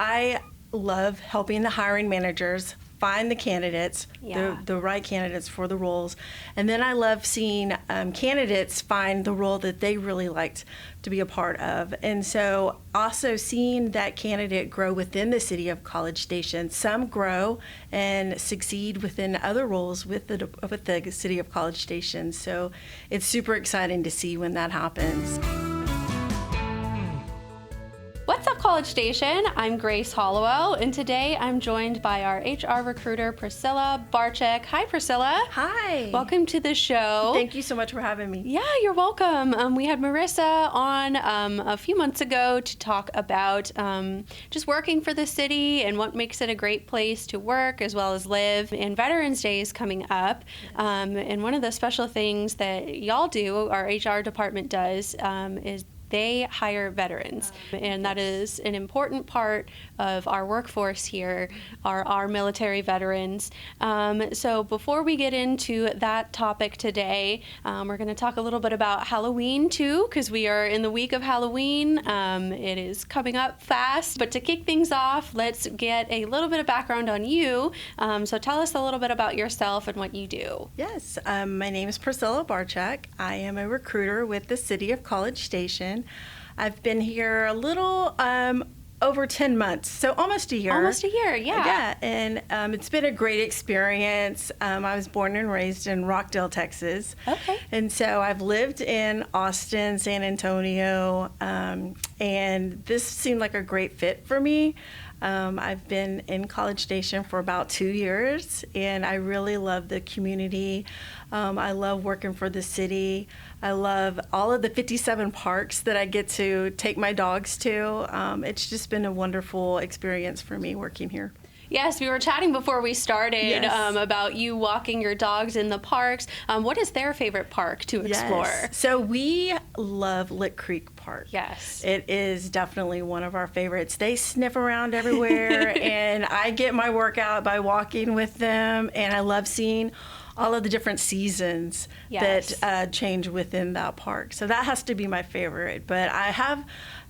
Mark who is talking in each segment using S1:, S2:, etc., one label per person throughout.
S1: I love helping the hiring managers find the candidates,
S2: Yeah.
S1: the right candidates for the roles. And then I love seeing candidates find the role that they really liked to be a part of. And so also seeing that candidate grow within the city of College Station. Some grow and succeed within other roles with the city of College Station. So it's super exciting to see when that happens.
S2: What's up, College Station? I'm Grace Hollowell, and today I'm joined by our HR recruiter, Priscilla Barcak. Hi, Priscilla.
S1: Hi.
S2: Welcome to the show.
S1: Thank you so much for having me.
S2: Yeah, you're welcome. We had Marissa on a few months ago to talk about just working for the city and what makes it a great place to work as well as live. And Veterans Day is coming up.
S1: Yes.
S2: And one of the special things that y'all do, our HR department does, is they hire veterans, and that is an important part of our workforce here, our military veterans. So before we get into that topic today, we're going to talk a little bit about Halloween too, because we are in the week of Halloween. It is coming up fast, but to kick things off, let's get a little bit of background on you. So tell us a little bit about yourself and what you do.
S1: Yes, my name is Priscilla Barcak. I am a recruiter with the city of College Station. I've been here a little over 10 months, so almost a year.
S2: Almost a year, yeah.
S1: Yeah, and it's been a great experience. I was born and raised in Rockdale, Texas.
S2: Okay.
S1: And so I've lived in Austin, San Antonio, and this seemed like a great fit for me. I've been in College Station for about 2 years, and I really love the community. I love working for the city. I love all of the 57 parks that I get to take my dogs to. It's just been a wonderful experience for me working here.
S2: Yes, we were chatting before we started
S1: Yes.
S2: about you walking your dogs in the parks. What is their favorite park to explore?
S1: Yes. So we love Lick Creek Park.
S2: Yes.
S1: It is definitely one of our favorites. They sniff around everywhere, and I get my workout by walking with them, and I love seeing all of the different seasons
S2: Yes.
S1: that change within that park. So that has to be my favorite. But I have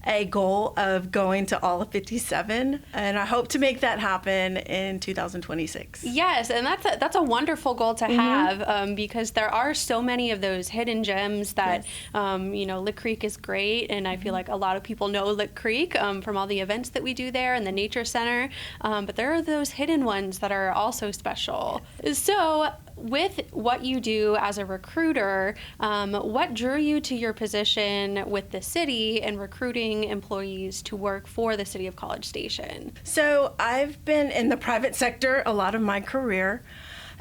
S1: a goal of going to all of 57, and I hope to make that happen in 2026.
S2: Yes, and that's a wonderful goal to have because there are so many of those hidden gems that, Lick Creek is great, and I feel like a lot of people know Lick Creek from all the events that we do there and the Nature Center, but there are those hidden ones that are also special. So with what you do as a recruiter, what drew you to your position with the city and recruiting employees to work for the city of College Station?
S1: So I've been in the private sector a lot of my career,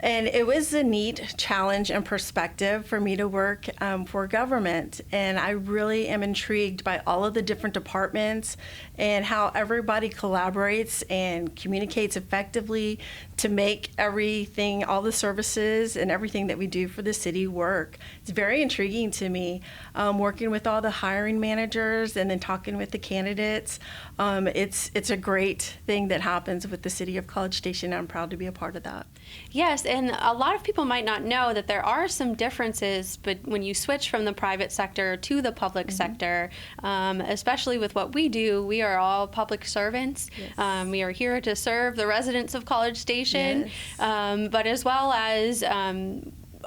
S1: and it was a neat challenge and perspective for me to work for government. And I really am intrigued by all of the different departments and how everybody collaborates and communicates effectively to make everything, all the services and everything that we do for the city work. It's very intriguing to me, working with all the hiring managers and then talking with the candidates. It's a great thing that happens with the city of College Station. I'm proud to be a part of that.
S2: Yes, and a lot of people might not know that there are some differences, but when you switch from the private sector to the public sector, especially with what we do, we are all public servants.
S1: Yes.
S2: We are here to serve the residents of College Station,
S1: Yes.
S2: but as well as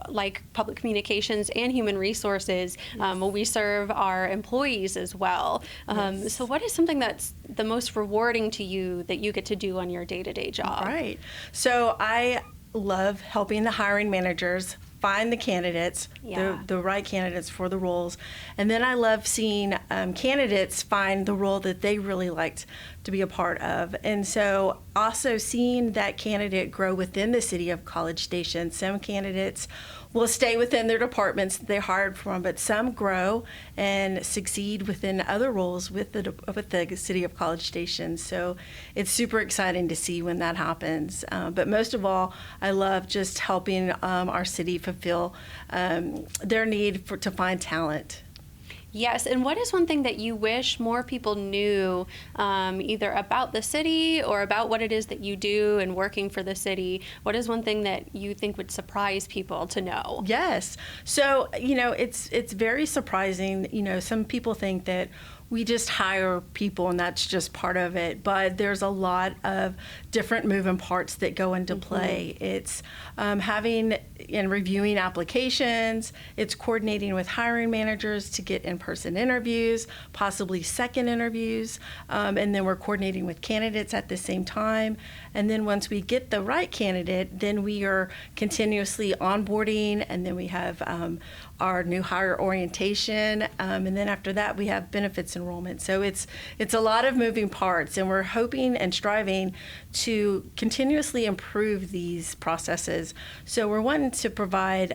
S2: like public communications and human resources, we serve our employees as well.
S1: Yes.
S2: So what is something that's the most rewarding to you that you get to do on your day-to-day job?
S1: Right. So I love helping the hiring managers find the candidates,
S2: Yeah.
S1: the right candidates for the roles. And then I love seeing candidates find the role that they really liked to be a part of. And so also seeing that candidate grow within the city of College Station. Some candidates will stay within their departments that they hired from, but some grow and succeed within other roles with the city of College Station. So it's super exciting to see when that happens. But most of all, I love just helping our city fulfill their need to find talent.
S2: Yes, and what is one thing that you wish more people knew, either about the city or about what it is that you do and working for the city? What is one thing that you think would surprise people to know?
S1: Yes. So, it's very surprising. Some people think that we just hire people and that's just part of it. But there's a lot of different moving parts that go into play. It's having and reviewing applications. It's coordinating with hiring managers to get in-person interviews, possibly second interviews. And then we're coordinating with candidates at the same time. And then once we get the right candidate, then we are continuously onboarding. And then we have our new hire orientation. And then after that, we have benefits enrollment. So it's a lot of moving parts. And we're hoping and striving to continuously improve these processes. So we're wanting to provide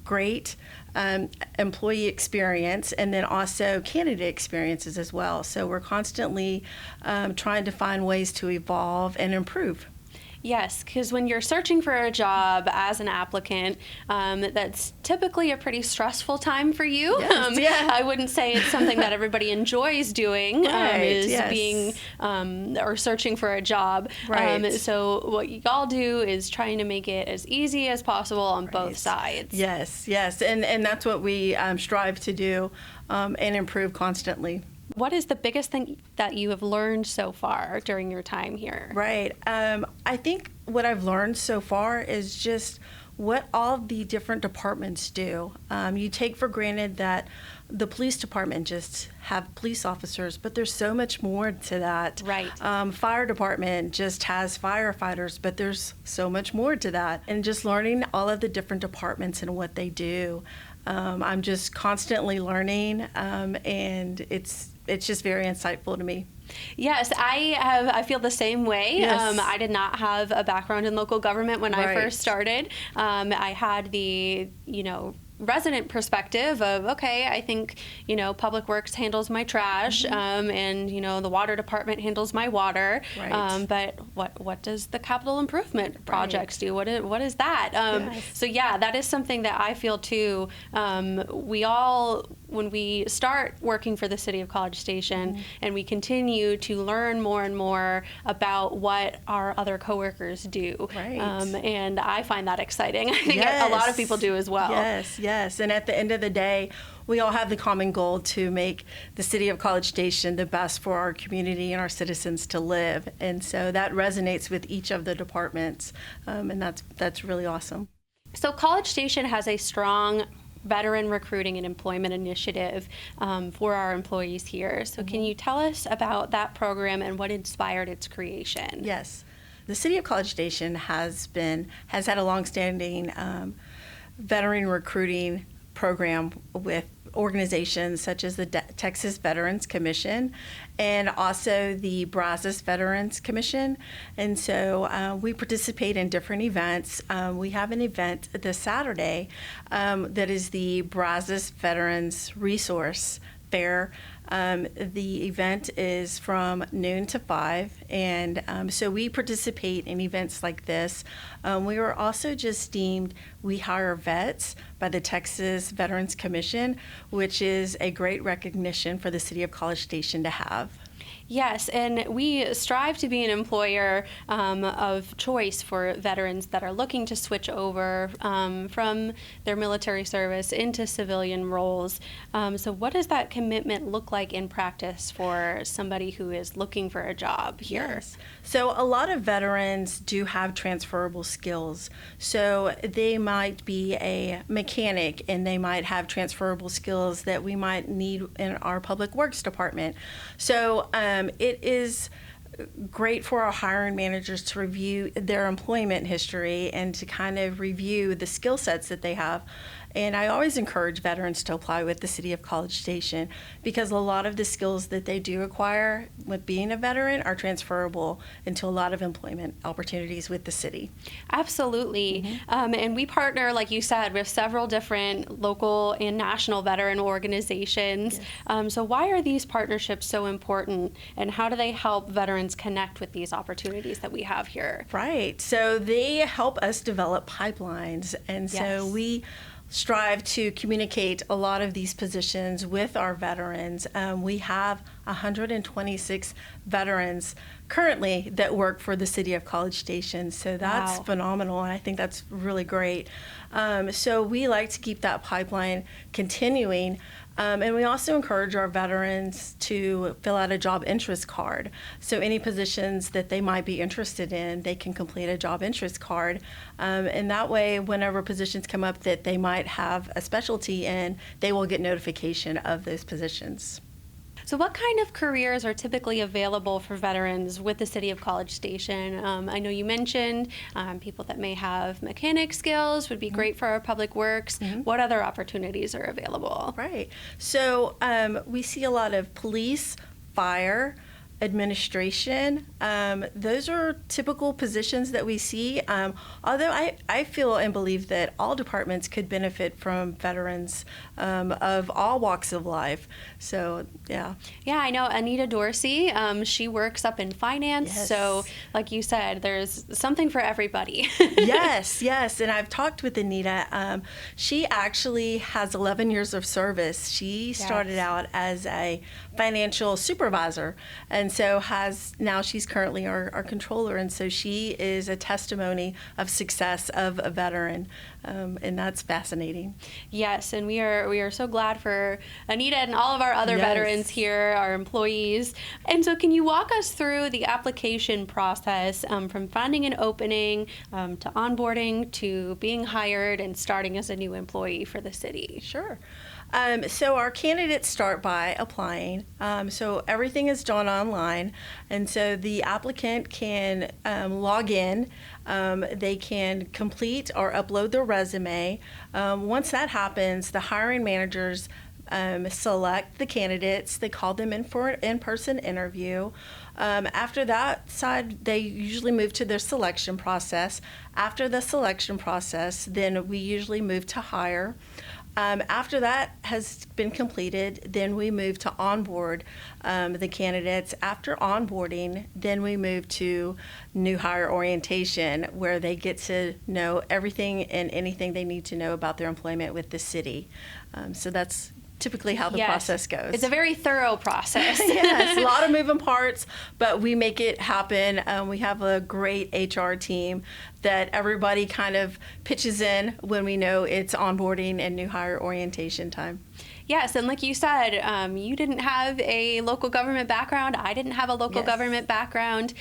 S1: great employee experience and then also candidate experiences as well. So we're constantly trying to find ways to evolve and improve.
S2: Yes, because when you're searching for a job as an applicant, that's typically a pretty stressful time for you.
S1: Yes, yeah.
S2: I wouldn't say it's something that everybody enjoys doing, being or searching for a job.
S1: Right.
S2: So what y'all do is trying to make it as easy as possible on both sides.
S1: Yes, and that's what we strive to do and improve constantly.
S2: What is the biggest thing that you have learned so far during your time here?
S1: Right. I think what I've learned so far is just what all the different departments do. You take for granted that the police department just have police officers, but there's so much more to that.
S2: Right.
S1: Fire department just has firefighters, but there's so much more to that. And just learning all of the different departments and what they do. I'm just constantly learning, and it's just very insightful to me.
S2: Yes, I feel the same way.
S1: Yes.
S2: I did not have a background in local government when I first started. I had the, resident perspective of, okay, I think, Public Works handles my trash, and, the water department handles my water.
S1: Right.
S2: But what does the capital improvement projects do? What is that?
S1: Yes.
S2: So yeah, that is something that I feel too. We all, when we start working for the City of College Station and we continue to learn more and more about what our other coworkers do.
S1: Right.
S2: And I find that exciting. I think a lot of people do as well.
S1: Yes. And at the end of the day, we all have the common goal to make the City of College Station the best for our community and our citizens to live. And so that resonates with each of the departments. And that's really awesome.
S2: So College Station has a strong veteran recruiting and employment initiative for our employees here. So can you tell us about that program and what inspired its creation?
S1: Yes. The City of College Station has had a longstanding veteran recruiting program with organizations such as the Texas Veterans Commission and also the Brazos Veterans Commission. And so we participate in different events. We have an event this Saturday that is the Brazos Veterans Resource Fair. The event is from noon to 5, and so we participate in events like this. We were also just deemed We Hire Vets by the Texas Veterans Commission, which is a great recognition for the City of College Station to have.
S2: Yes, and we strive to be an employer of choice for veterans that are looking to switch over from their military service into civilian roles. So what does that commitment look like in practice for somebody who is looking for a job here?
S1: Yes. So a lot of veterans do have transferable skills. So they might be a mechanic and they might have transferable skills that we might need in our Public Works department. So it is great for our hiring managers to review their employment history and to kind of review the skill sets that they have. And I always encourage veterans to apply with the City of College Station because a lot of the skills that they do acquire with being a veteran are transferable into a lot of employment opportunities with the city.
S2: Absolutely. And we partner, like you said, with several different local and national veteran organizations.
S1: Yes.
S2: So why are these partnerships so important, and how do they help veterans connect with these opportunities that we have here?
S1: Right. So they help us develop pipelines. And so we strive to communicate a lot of these positions with our veterans. We have 126 veterans currently that work for the City of College Station. So that's phenomenal, and I think that's really great. So we like to keep that pipeline continuing. And we also encourage our veterans to fill out a job interest card. So any positions that they might be interested in, they can complete a job interest card. And that way, whenever positions come up that they might have a specialty in, they will get notification of those positions.
S2: So what kind of careers are typically available for veterans with the City of College Station? I know you mentioned people that may have mechanic skills would be great for our public works. What other opportunities are available?
S1: Right. So we see a lot of police, fire, administration. Those are typical positions that we see. Although I feel and believe that all departments could benefit from veterans of all walks of life. So, yeah.
S2: Yeah, I know Anita Dorsey. She works up in finance.
S1: Yes.
S2: So, like you said, there's something for everybody.
S1: Yes. And I've talked with Anita. She actually has 11 years of service. She started out as a financial supervisor, and so she's currently our controller, and so she is a testimony of success of a veteran, and that's fascinating.
S2: Yes, and we are so glad for Anita and all of our other veterans here, our employees. And so can you walk us through the application process from finding an opening to onboarding to being hired and starting as a new employee for the city?
S1: Sure. So our candidates start by applying. So everything is done online, and so the applicant can log in. They can complete or upload their resume. Once that happens, the hiring managers select the candidates. They call them in for an in-person interview. After that side, they usually move to their selection process. After the selection process, then we usually move to hire. After that has been completed, then we move to onboard the candidates. After onboarding, then we move to new hire orientation, where they get to know everything and anything they need to know about their employment with the city. So that's typically how the process goes.
S2: It's a very thorough process.
S1: Yes, a lot of moving parts, but we make it happen. We have a great HR team that everybody kind of pitches in when we know it's onboarding and new hire orientation time.
S2: Yes, and like you said, you didn't have a local government background. I didn't have a local government background.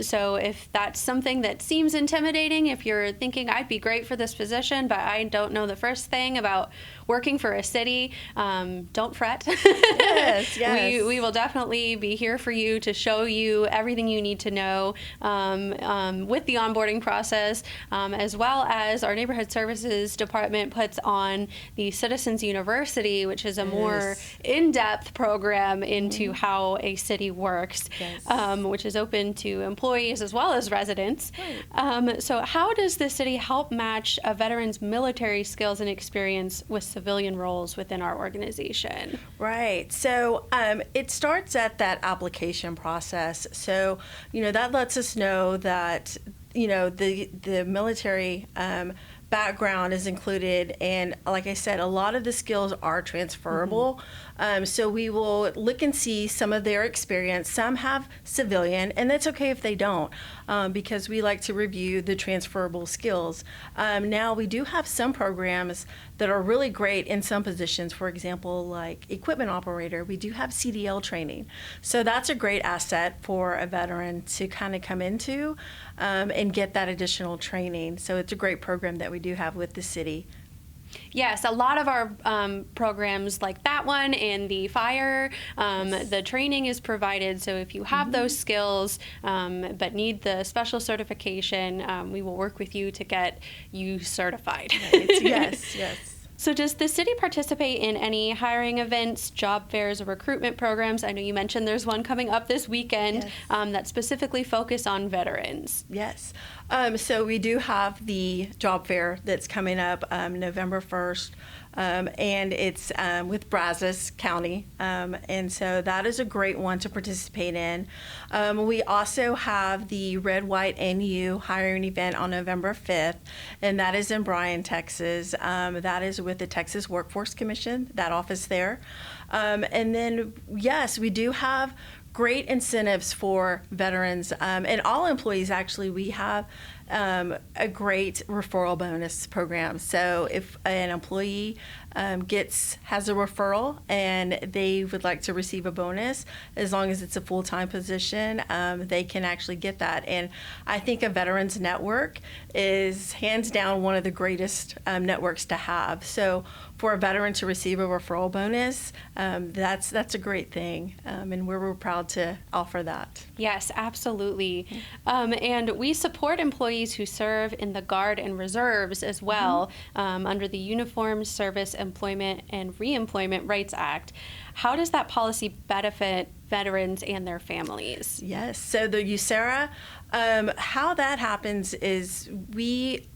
S2: So if that's something that seems intimidating, if you're thinking I'd be great for this position, but I don't know the first thing about working for a city, don't fret.
S1: Yes.
S2: We will definitely be here for you to show you everything you need to know with the onboarding process, as well as our Neighborhood Services Department puts on the Citizens University, which is a more in-depth program into how a city works, which is open to employees as well as residents. Right. So how does the city help match a veteran's military skills and experience with civilian roles within our organization?
S1: Right. So it starts at that application process. So, that lets us know that, the military background is included, and like I said, a lot of the skills are transferable. So we will look and see some of their experience. Some have civilian, and that's okay if they don't, because we like to review the transferable skills. Now, we do have some programs that are really great in some positions. For example, like equipment operator, we do have CDL training. So that's a great asset for a veteran to kind of come into and get that additional training. So it's a great program that we do have with the city.
S2: Yes, a lot of our programs like that one and the fire, the training is provided. So if you have those skills but need the special certification, we will work with you to get you certified.
S1: Right. Yes.
S2: So does the city participate in any hiring events, job fairs, or recruitment programs? I know you mentioned there's one coming up this weekend that specifically focus on veterans.
S1: Yes. So we do have the job fair that's coming up November 1st. And it's with Brazos County, and so that is a great one to participate in. We also have the Red, White, and You hiring event on November 5th, and that is in Bryan, Texas. That is with the Texas Workforce Commission, that office there. And then, yes, we do have great incentives for veterans and all employees. Actually, we have a great referral bonus program. So if an employee has a referral and they would like to receive a bonus, as long as it's a full-time position, they can actually get that. And I think a Veterans Network is hands down one of the greatest networks to have. So for a veteran to receive a referral bonus, that's a great thing, and we're proud to offer that.
S2: Yes, absolutely. And we support employees who serve in the Guard and Reserves as well, under the Uniformed Service Employment and Reemployment Rights Act. How does that policy benefit veterans and their families?
S1: Yes, so the USERA, how that happens is we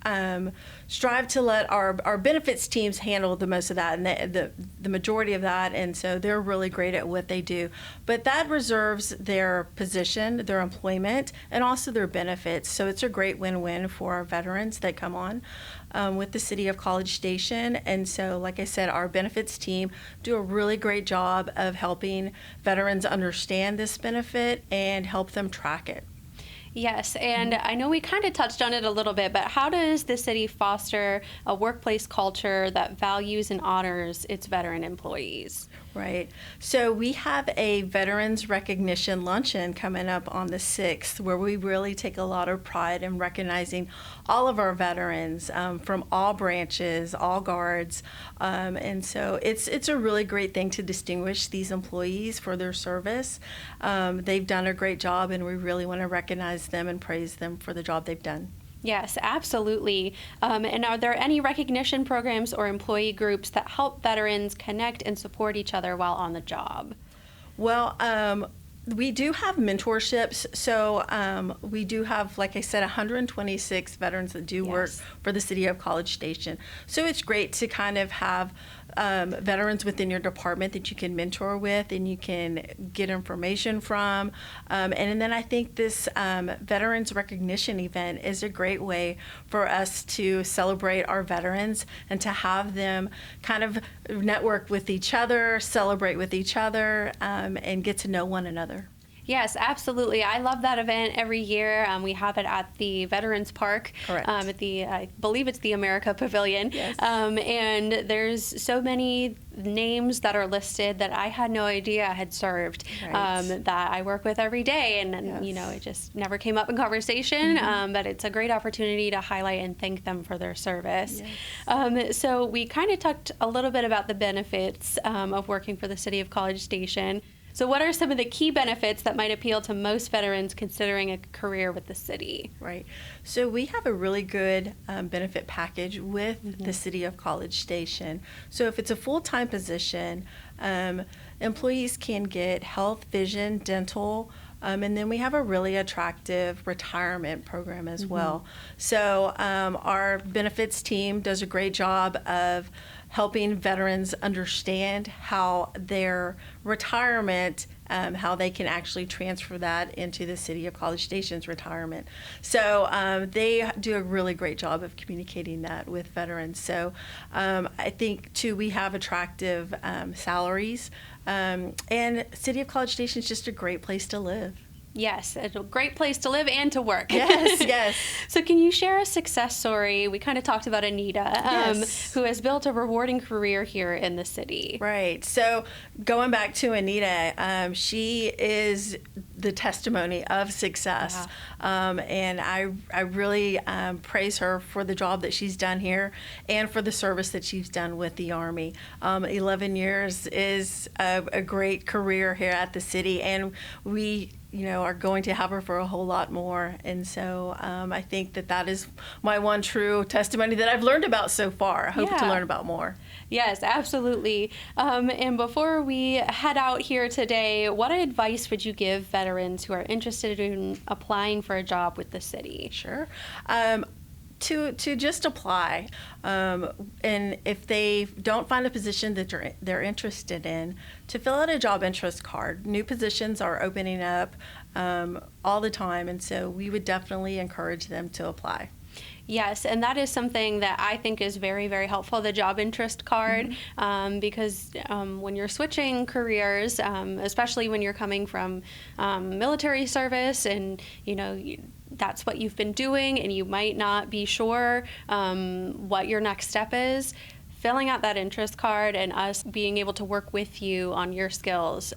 S1: strive to let our benefits teams handle the most of that, and the majority of that, and so they're really great at what they do. But that reserves their position, their employment, and also their benefits. So it's a great win-win for our veterans that come on with the City of College Station. And so, like I said, our benefits team do a really great job of helping veterans understand this benefit and help them track it.
S2: Yes, and I know we kind of touched on it a little bit, but how does the city foster a workplace culture that values and honors its veteran employees?
S1: Right. So we have a Veterans Recognition Luncheon coming up on the 6th, where we really take a lot of pride in recognizing all of our veterans from all branches, all guards. And so it's a really great thing to distinguish these employees for their service. They've done a great job, and we really want to recognize them and praise them for the job they've done.
S2: Yes, absolutely. And are there any recognition programs or employee groups that help veterans connect and support each other while on the job?
S1: Well, we do have mentorships. So we do have, like I said, 126 veterans that do work for the City of College Station. So it's great to kind of have veterans within your department that you can mentor with and you can get information from. And then I think this Veterans Recognition event is a great way for us to celebrate our veterans and to have them kind of network with each other, celebrate with each other, and get to know one another.
S2: Yes, absolutely. I love that event every year. We have it at the Veterans Park.
S1: Correct.
S2: I believe it's the America Pavilion.
S1: Yes.
S2: And there's so many names that are listed that I had no idea I had served,
S1: Right.
S2: that I work with every day. And
S1: Yes.
S2: you know, it just never came up in conversation, but it's a great opportunity to highlight and thank them for their service.
S1: Yes.
S2: So we kind of talked a little bit about the benefits of working for the City of College Station. So what are some of the key benefits that might appeal to most veterans considering a career with the city?
S1: Right. So we have a really good benefit package with the City of College Station. So if it's a full-time position, employees can get health, vision, dental, and then we have a really attractive retirement program as well. So our benefits team does a great job of helping veterans understand how their retirement, how they can actually transfer that into the City of College Station's retirement. So they do a really great job of communicating that with veterans. So I think, too, we have attractive salaries, and City of College Station is just a great place to live.
S2: Yes, it's a great place to live and to work.
S1: Yes, yes.
S2: So can you share a success story? We kind of talked about Anita,
S1: Yes.
S2: who has built a rewarding career here in the city.
S1: Right. So going back to Anita, she is the testimony of success. And I really praise her for the job that she's done here and for the service that she's done with the Army. 11 years is a great career here at the city, and we are going to have her for a whole lot more. And so I think that is my one true testimony that I've learned about so far. I hope to learn about more.
S2: Yes, absolutely. And before we head out here today, what advice would you give veterans who are interested in applying for a job with the city?
S1: Sure. To just apply, and if they don't find a position that they're interested in, to fill out a job interest card. New positions are opening up all the time, and so we would definitely encourage them to apply.
S2: Yes, and that is something that I think is very, very helpful, the job interest card, because when you're switching careers, especially when you're coming from military service and, that's what you've been doing and you might not be sure what your next step is, filling out that interest card and us being able to work with you on your skills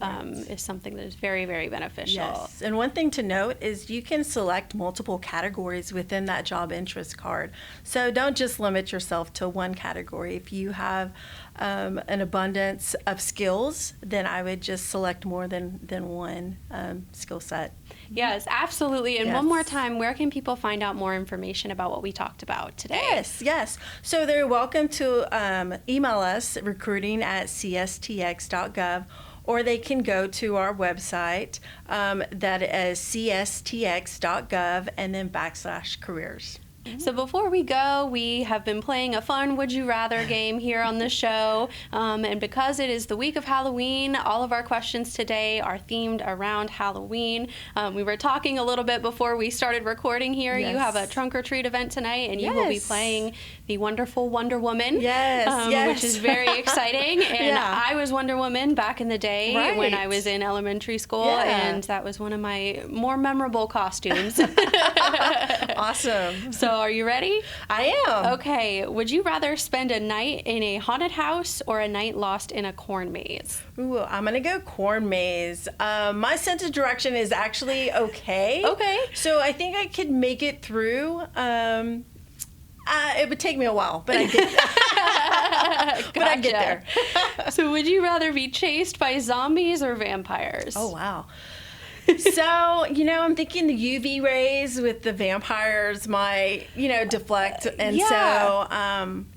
S2: is something that is very, very beneficial.
S1: Yes. And one thing to note is you can select multiple categories within that job interest card. So don't just limit yourself to one category. If you have an abundance of skills, then I would just select more than one skill set.
S2: Yes, absolutely. And
S1: Yes.
S2: one more time, where can people find out more information about what we talked about today?
S1: Yes. So they're welcome to email us, recruiting@cstx.gov, or they can go to our website that is cstx.gov and then /careers.
S2: So before we go, we have been playing a fun Would You Rather game here on the show. And because it is the week of Halloween, all of our questions today are themed around Halloween. We were talking a little bit before we started recording here.
S1: Yes.
S2: You have a trunk or treat event tonight, and you will be
S1: Yes.
S2: playing the wonderful Wonder Woman.
S1: Yes.
S2: Which is very exciting. And
S1: Yeah.
S2: I was Wonder Woman back in the day when I was in elementary school, and that was one of my more memorable costumes.
S1: Awesome.
S2: So are you ready?
S1: I am.
S2: Okay, would you rather spend a night in a haunted house or a night lost in a corn maze?
S1: Ooh, I'm going to go corn maze. My sense of direction is actually okay.
S2: Okay.
S1: So I think I could make it through. It would take me a while, but I get but I get there.
S2: So would you rather be chased by zombies or vampires?
S1: Oh, wow. So, I'm thinking the UV rays with the vampires might, deflect. And so I'm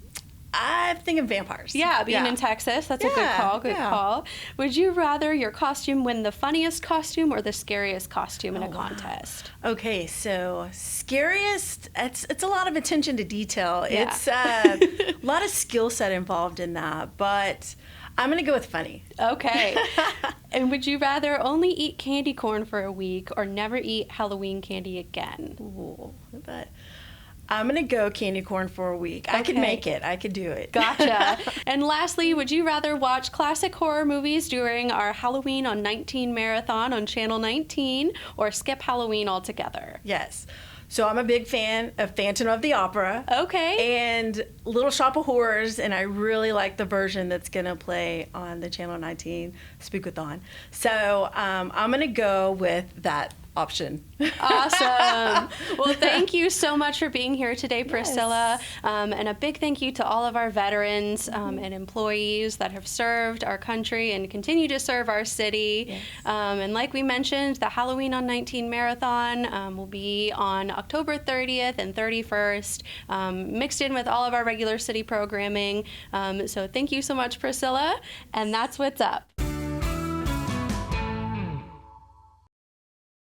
S1: thinking vampires.
S2: Yeah, being in Texas, that's a good call. Good call. Would you rather your costume win the funniest costume or the scariest costume in a contest?
S1: Okay, so scariest, it's a lot of attention to detail.
S2: Yeah.
S1: It's a lot of skill set involved in that, but I'm going to go with funny.
S2: Okay. And would you rather only eat candy corn for a week or never eat Halloween candy again?
S1: Ooh, but I'm going to go candy corn for a week. I could
S2: Okay.
S1: make it. I could do it.
S2: Gotcha. And lastly, would you rather watch classic horror movies during our Halloween on 19 marathon on Channel 19 or skip Halloween altogether?
S1: Yes. So I'm a big fan of Phantom of the Opera.
S2: Okay.
S1: And Little Shop of Horrors, and I really like the version that's going to play on the Channel 19 Spookathon. So I'm going to go with that option.
S2: Awesome. Well, thank you so much for being here today, Priscilla. And a big thank you to all of our veterans and employees that have served our country and continue to serve our city.
S1: Yes.
S2: And like we mentioned, the Halloween on 19 Marathon will be on October 30th and 31st, mixed in with all of our regular city programming. So thank you so much, Priscilla. And that's what's up.